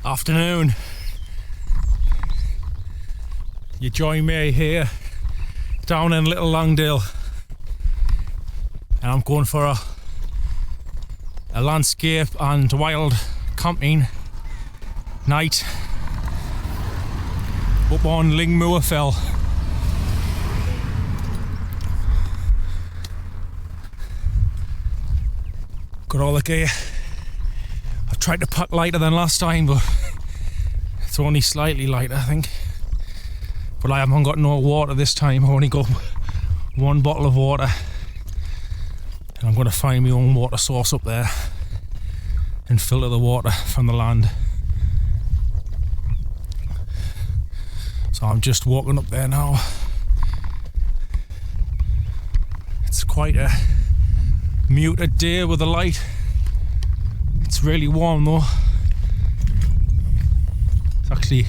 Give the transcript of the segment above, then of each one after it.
Afternoon. You join me here down in Little Langdale, and I'm going for a landscape and wild camping night up on Lingmoor Fell. Got all the gear. I've tried to pack lighter than last time, but it's only slightly light, I think. But I haven't got no water this time. I've only got one bottle of water, and I'm going to find my own water source up there and filter the water from the land. So I'm just walking up there now. It's quite a muted day with the light. It's really warm though. It's actually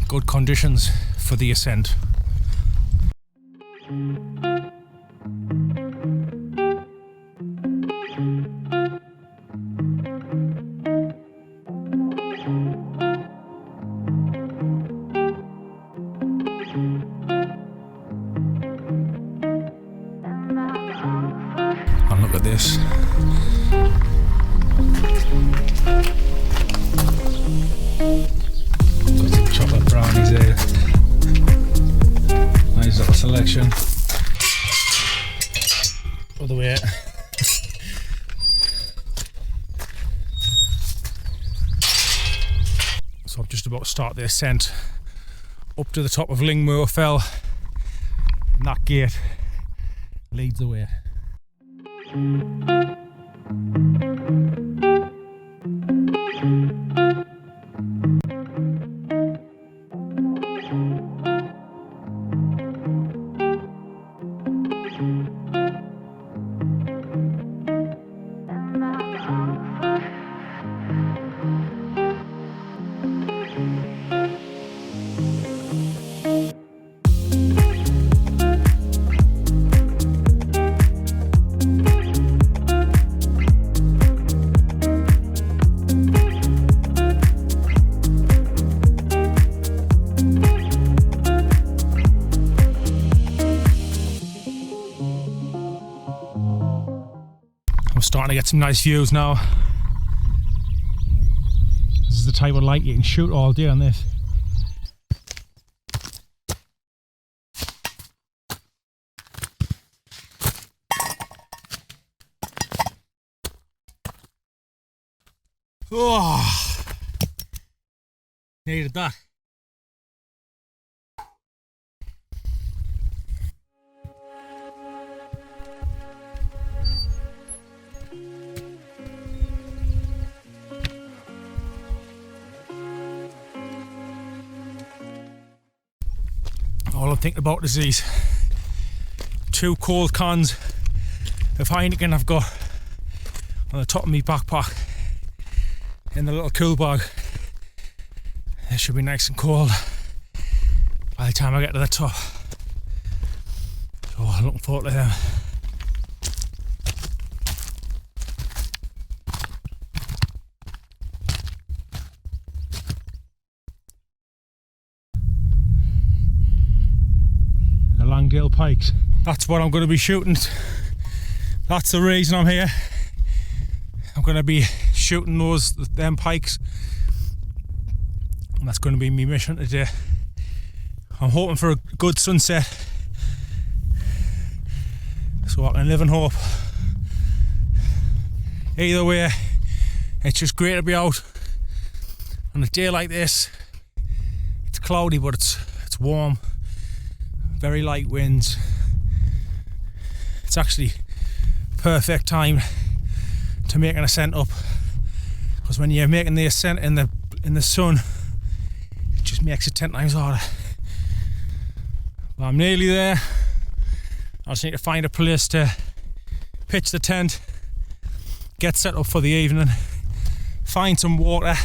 good conditions for the ascent. And look at this. Got some chocolate brownies here. Nice little selection. Other way. So I'm just about to start the ascent up to the top of Lingmoor Fell, and that gate leads the way. I'm starting to get some nice views now. This is the type of light you can shoot all day on this. Oh, needed that. All I'm thinking about is these 2 cold cans of Heineken I've got on the top of my backpack in the little cool bag. They should be nice and cold by the time I get to the top. So I'm looking forward to them. Langdale pikes. That's what I'm going to be shooting. That's the reason I'm here. I'm going to be shooting them pikes, and that's going to be my mission today. I'm hoping for a good sunset so I can live in hope. Either way, it's just great to be out on a day like this. It's cloudy, but it's warm. Very light winds. It's actually perfect time to make an ascent up, because when you're making the ascent in the sun, it just makes it 10 times harder. Well, I'm nearly there. I just need to find a place to pitch the tent, get set up for the evening, find some water.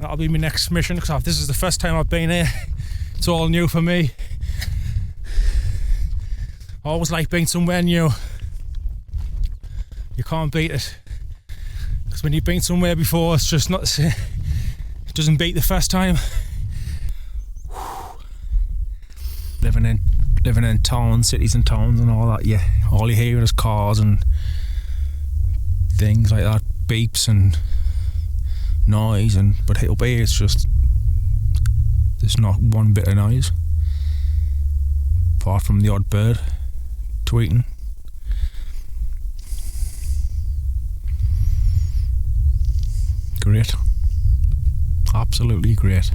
That'll be my next mission, because this is the first time I've been here. It's all new for me. I always like being somewhere new. You can't beat it, because when you've been somewhere before, it's just not the same. Doesn't beat the first time. Living in towns, cities and towns and all that, yeah. All you hear is cars and things like that, beeps and noise, but it'll be, it's just, there's not one bit of noise apart from the odd bird tweeting. Great, absolutely great.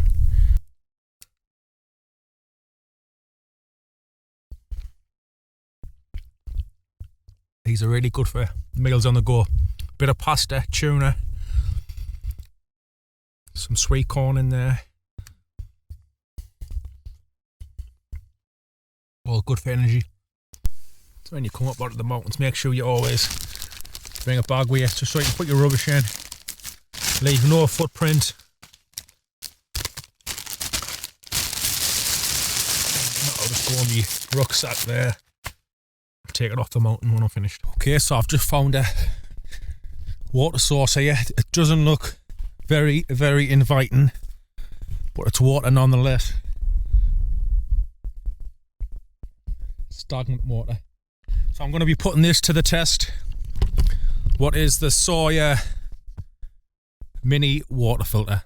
These are really good for meals on the go. Bit of pasta, tuna, some sweet corn in there. All good for energy. So when you come up out of the mountains, make sure you always bring a bag with you just so you can put your rubbish in. Leave no footprint. I'll just go on my rucksack there. Take it off the mountain when I'm finished. Okay, so I've just found a water source here. It doesn't look very, very inviting, but it's water nonetheless. Stagnant water. So I'm going to be putting this to the test. What is the Sawyer mini water filter?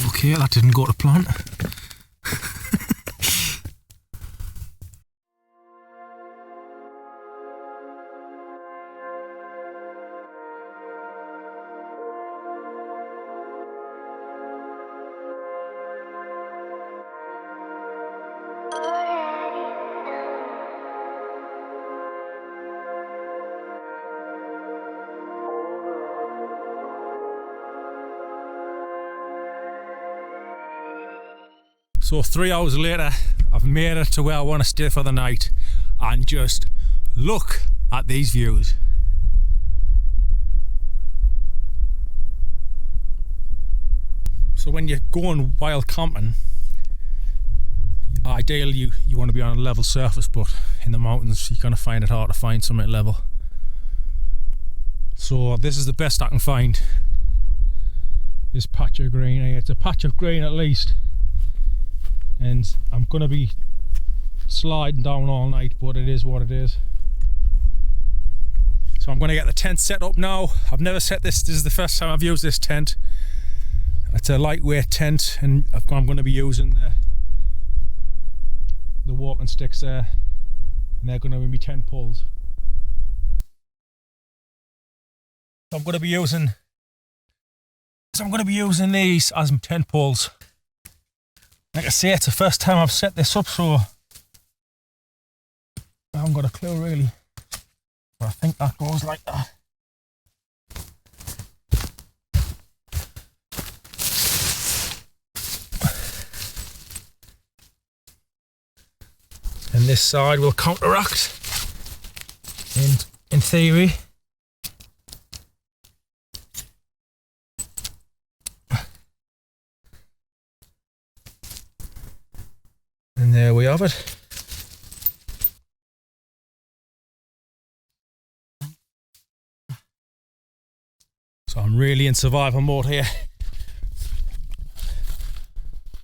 Okay, that didn't go to plan. So 3 hours later, I've made it to where I want to stay for the night, and just look at these views. So when you're going wild camping, ideally you want to be on a level surface, but in the mountains you're going to find it hard to find something level. So this is the best I can find. This patch of green here, it's a patch of green at least. And I'm going to be sliding down all night, but it is what it is. So I'm going to get the tent set up now. I've never set this is the first time I've used this tent. It's a lightweight tent, and I'm going to be using the walking sticks there, and they're going to be my tent poles. So I'm going to be using these as my tent poles. Like I say, it's the first time I've set this up, so I haven't got a clue really. But I think that goes like that. And this side will counteract in theory. And there we have it. So I'm really in survival mode here.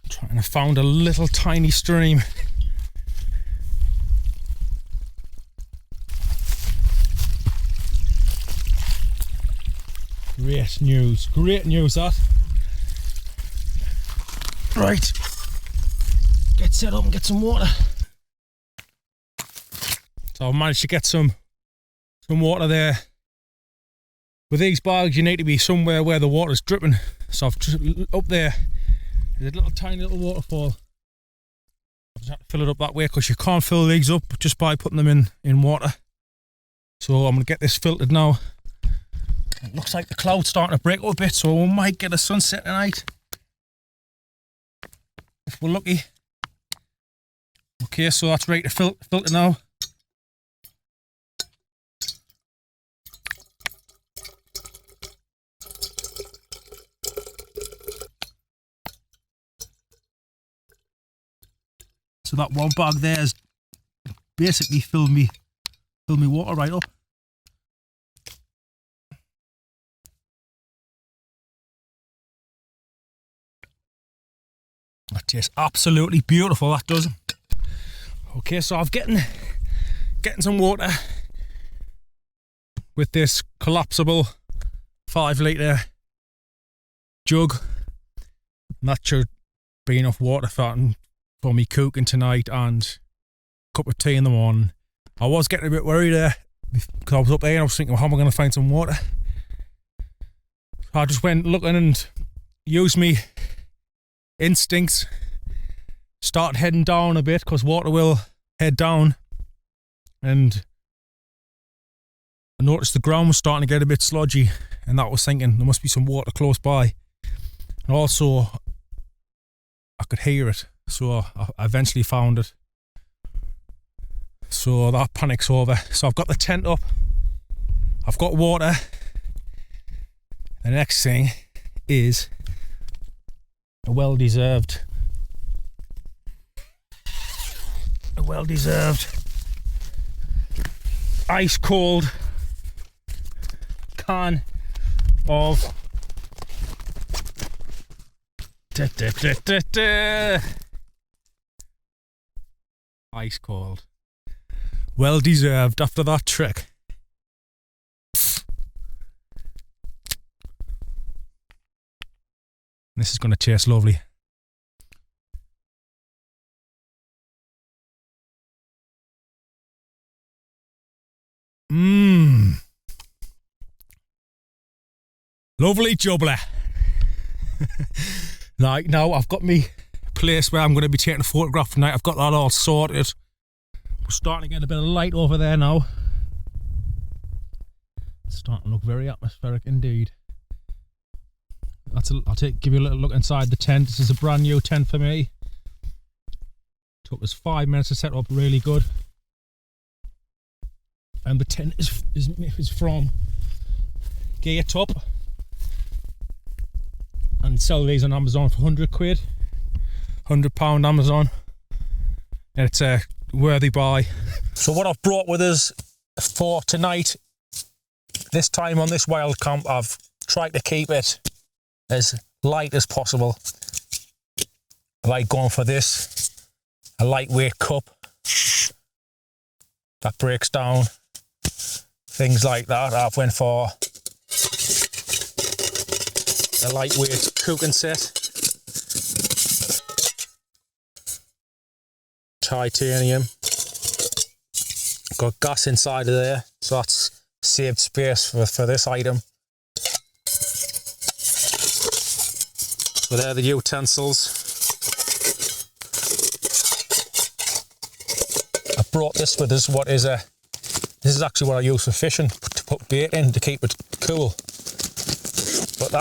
Trying to find a little tiny stream. Great news that. Right. Get set up and get some water. So I've managed to get some water there. With these bags you need to be somewhere where the water's dripping. So I've just up there, there's a little tiny little waterfall. I just have to fill it up that way because you can't fill these up just by putting them in water. So I'm going to get this filtered now. It looks like the cloud's starting to break up a bit, so we might get a sunset tonight if we're lucky. Okay, so that's ready to filter now. So that one bag there has basically filled me water right up. That tastes absolutely beautiful, that does. Okay, so I'm getting some water with this collapsible 5 litre jug. And that should be enough water for me cooking tonight and a cup of tea in the morning. I was getting a bit worried there because I was up there and I was thinking, well, how am I going to find some water? So I just went looking and used me instincts. Started heading down a bit because water will head down, and I noticed the ground was starting to get a bit sludgy, and that was thinking there must be some water close by. And also I could hear it, so I eventually found it. So that panic's over. So I've got the tent up, I've got water. The next thing is a well-deserved ice cold can of ice cold. Well deserved after that trek. This is going to taste lovely. Lovely jubbly. Right, now I've got me place where I'm going to be taking a photograph tonight. I've got that all sorted. We're starting to get a bit of light over there now. It's starting to look very atmospheric indeed. I'll give you a little look inside the tent. This is a brand new tent for me. Took us 5 minutes to set up, really good. And the tent is from Gear Top, and sell these on Amazon for 100 quid, £100 Amazon, and it's a worthy buy. So what I've brought with us for tonight, this time on this wild camp, I've tried to keep it as light as possible. I like going for this, a lightweight cup that breaks down, things like that. I've went for a lightweight cooking set, titanium, got gas inside of there, so that's saved space for this item. So there are the utensils. I brought this with us. This is actually what I use for fishing, to put bait in to keep it cool. But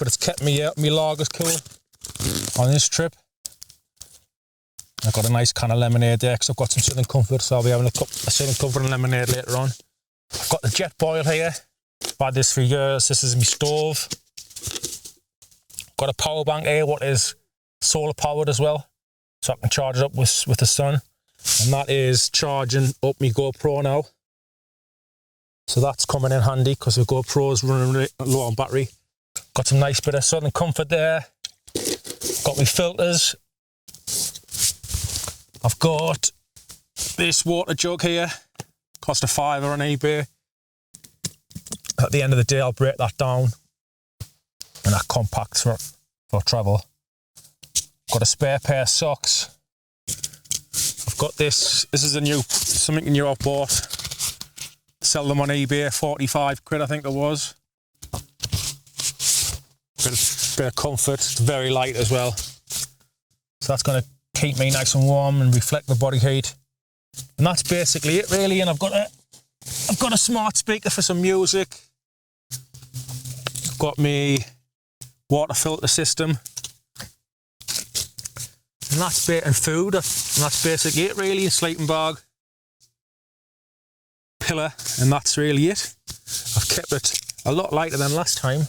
it's kept me lagers cool on this trip. I've got a nice can of lemonade there because I've got some Southern Comfort, so I'll be having a Southern Comfort and lemonade later on. I've got the jet boil here. I've had this for years. This is my stove. Got a power bank here, what is solar powered as well, so I can charge it up with the sun. And that is charging up my GoPro now. So that's coming in handy because the GoPro's running low on battery. Got some nice bit of Southern Comfort there. Got my filters. I've got this water jug here. Cost a £5 on eBay. At the end of the day, I'll break that down. And that compact for travel. Got a spare pair of socks. I've got this is something new I've bought. Sell them on eBay, 45 quid I think it was. Bit of comfort, it's very light as well. So that's going to keep me nice and warm and reflect the body heat. And that's basically it really, and I've got a smart speaker for some music. I've got me water filter system, and that's bait and food, and that's basically it really. A sleeping bag, pillow, and that's really it. I've kept it a lot lighter than last time.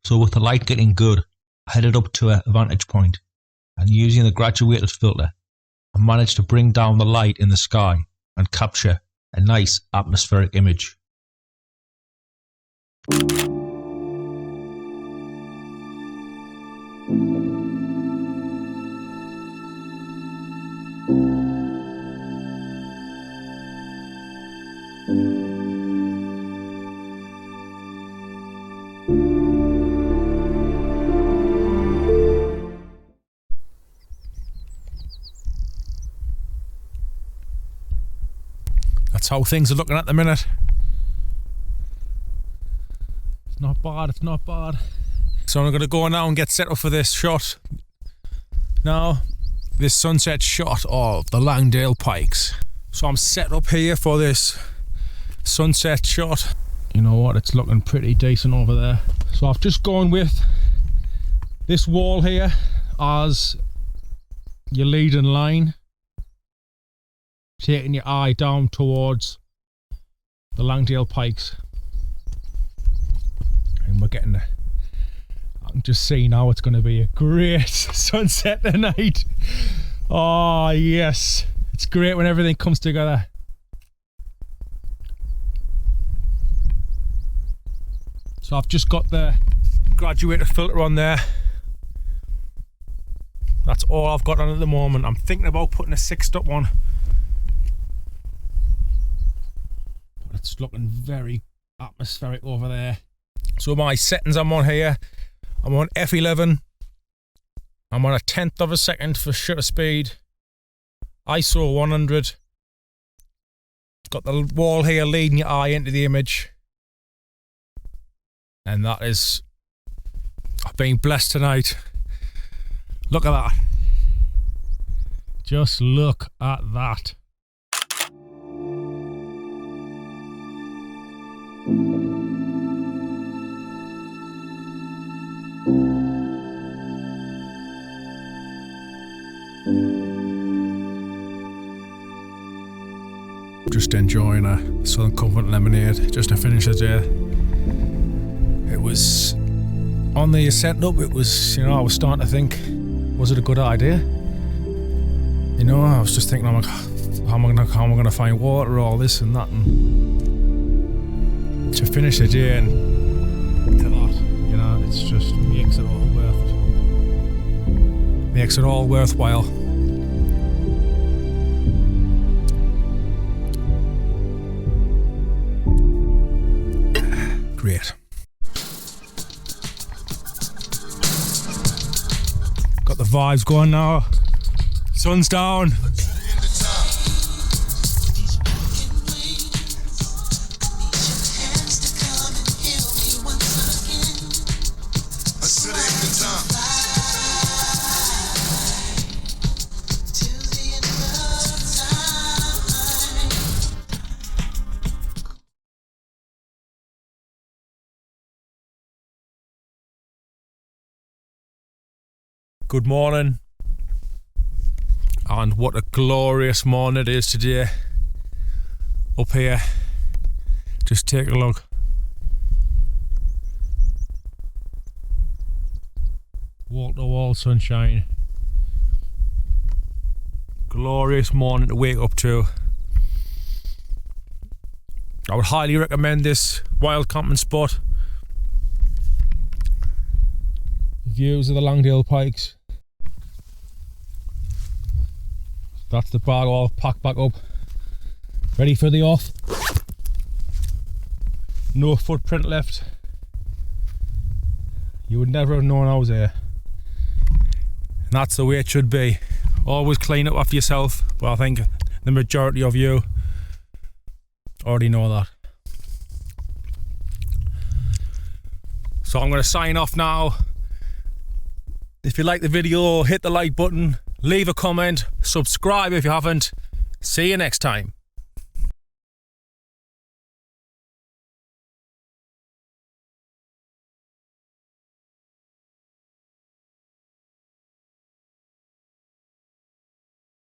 So with the light getting good, I headed up to a vantage point and using the graduated filter, and managed to bring down the light in the sky and capture a nice atmospheric image. That's how things are looking at the minute. It's not bad, it's not bad. So I'm going to go now and get set up for this shot. Now, this sunset shot of the Langdale pikes. So I'm set up here for this sunset shot. You know what, it's looking pretty decent over there. So I've just gone with this wall here as your leading line, taking your eye down towards the Langdale pikes, and we're getting there. I can just see now it's going to be a great sunset tonight. Oh yes, it's great when everything comes together. So I've just got the graduated filter on there. That's all I've got on at the moment. I'm thinking about putting a 6-stop one, but it's looking very atmospheric over there. So my settings I'm on here, I'm on F11, I'm on a 10th of a second for shutter speed, ISO 100, got the wall here leading your eye into the image, and that is, I've been blessed tonight. Look at that, just look at that. Just enjoying a Southern Comfort lemonade just to finish the day. It was on the ascent up, it was, you know, I was starting to think, was it a good idea? You know, I was just thinking, I'm like, how am I gonna find water, all this and that, and to finish the day and to that, you know, it's just makes it all worth it. Makes it all worthwhile. Great. Got the vibes going now. Sun's down. Good morning, and what a glorious morning it is today up here. Just take a look. Wall to wall sunshine. Glorious morning to wake up to. I would highly recommend this wild camping spot. Views of the Langdale pikes. That's the bag all packed back up, ready for the off. No footprint left. You would never have known I was there. And that's the way it should be. Always clean up after yourself. Well, I think the majority of you already know that. So I'm going to sign off now. If you like the video, hit the like button, leave a comment, subscribe if you haven't. See you next time.